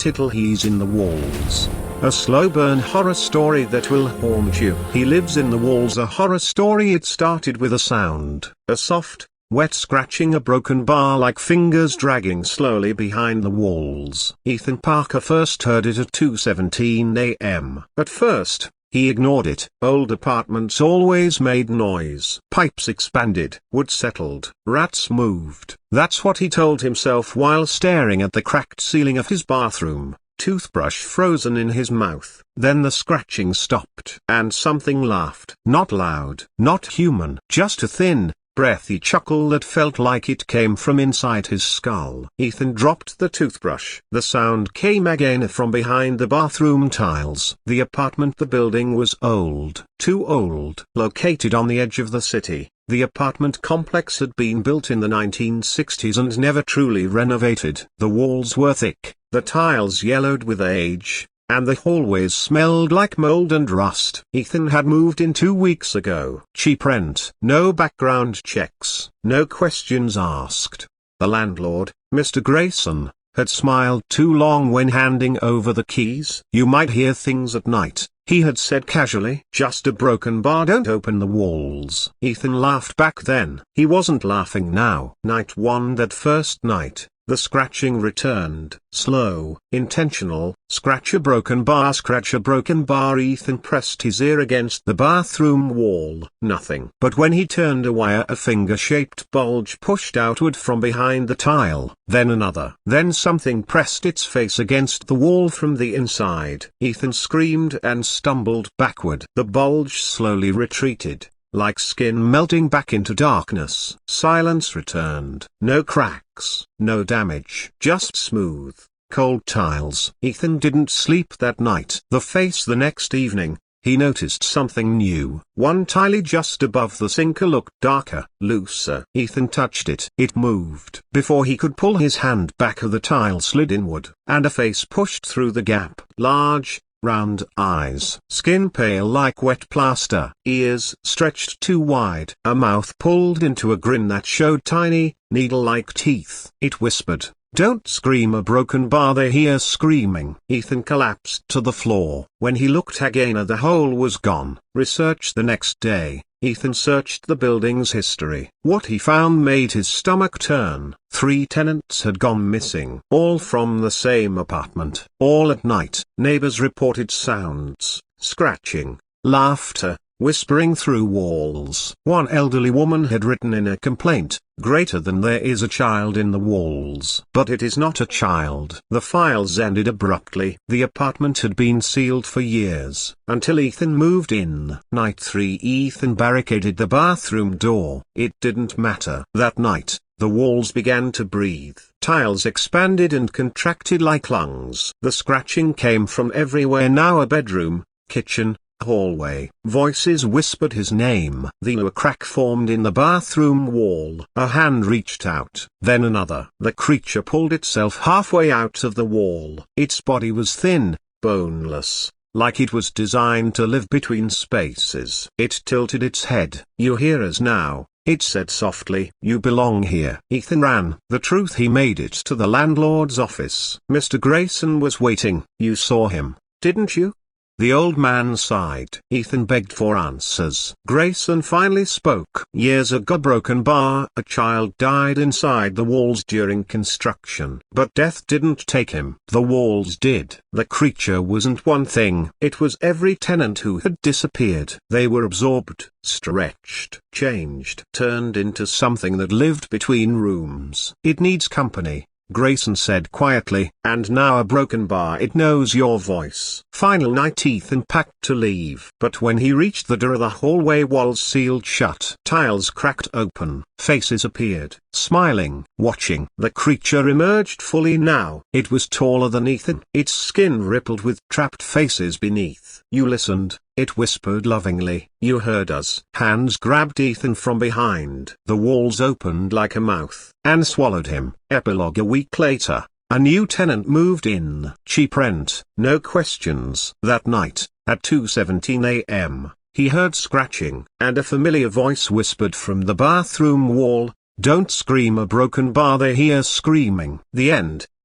Tittle he's in the walls. A slow burn horror story that will haunt you. He lives in the walls, a horror story. It started with a sound, a soft, wet scratching, a broken bar like fingers dragging slowly behind the walls. Ethan Parker first heard it at 2:17 a.m. At first, he ignored it. Old apartments always made noise. Pipes expanded, wood settled, rats moved. That's what he told himself while staring at the cracked ceiling of his bathroom, toothbrush frozen in his mouth. Then the scratching stopped, and something laughed. Not loud, not human, just a thin, breathy chuckle that felt like it came from inside his skull. Ethan dropped the toothbrush. The sound came again from behind the bathroom tiles. The building was old, too old. Located on the edge of the city, the apartment complex had been built in the 1960s and never truly renovated. The walls were thick, the tiles yellowed with age, and the hallways smelled like mold and rust. Ethan had moved in 2 weeks ago. Cheap rent, no background checks, no questions asked. The landlord, Mr. Grayson, had smiled too long when handing over the keys. You might hear things at night, he had said casually. Just a broken bar, don't open the walls. Ethan laughed back then. He wasn't laughing now. Night 1, that first night, the scratching returned. Slow, intentional. Scratch a broken bar, scratch a broken bar. Ethan pressed his ear against the bathroom wall. Nothing. But when he turned away, a finger-shaped bulge pushed outward from behind the tile. Then another. Then something pressed its face against the wall from the inside. Ethan screamed and stumbled backward. The bulge slowly retreated, like skin melting back into darkness. Silence returned. No cracks, no damage. Just smooth, cold tiles. Ethan didn't sleep that night. The next evening, he noticed something new. One tile just above the sink looked darker, looser. Ethan touched it. It moved. Before he could pull his hand back, the tile slid inward, and a face pushed through the gap. Large, round eyes, skin pale like wet plaster, ears stretched too wide, a mouth pulled into a grin that showed tiny, needle-like teeth. It whispered, "Don't scream, a broken bar." They hear screaming. Ethan collapsed to the floor. When he looked again, the hole was gone. Research the next day. Ethan searched the building's history. What he found made his stomach turn. 3 tenants had gone missing. All from the same apartment. All at night. Neighbors reported sounds, scratching, laughter, whispering through walls. One elderly woman had written in a complaint, "Greater than there is a child in the walls." But it is not a child. The files ended abruptly. The apartment had been sealed for years, until Ethan moved in. Night 3, Ethan barricaded the bathroom door. It didn't matter. That night, the walls began to breathe. Tiles expanded and contracted like lungs. The scratching came from everywhere now: a bedroom, kitchen, hallway. Voices whispered his name. A crack formed in the bathroom wall. A hand reached out. Then another. The creature pulled itself halfway out of the wall. Its body was thin, boneless, like it was designed to live between spaces. It tilted its head. "You hear us now," it said softly. "You belong here." Ethan ran. The truth: he made it to the landlord's office. Mr. Grayson was waiting. "You saw him, didn't you?" The old man sighed. Ethan begged for answers. Grayson finally spoke. "Years ago, broken bar. A child died inside the walls during construction. But death didn't take him. The walls did." The creature wasn't one thing. It was every tenant who had disappeared. They were absorbed, stretched, changed, turned into something that lived between rooms. "It needs company," Grayson said quietly, "and now a broken bar. It knows your voice." Final night, Ethan packed to leave. But when he reached the door, the hallway walls sealed shut. Tiles cracked open. Faces appeared, smiling, watching. The creature emerged fully now. It was taller than Ethan. Its skin rippled with trapped faces beneath. "You listened," it whispered lovingly. "You heard us." Hands grabbed Ethan from behind. The walls opened like a mouth, and swallowed him. Epilogue: a week later, a new tenant moved in. Cheap rent, no questions. That night, at 2:17 a.m., he heard scratching, and a familiar voice whispered from the bathroom wall, "Don't scream, a broken bar." They hear screaming. The end.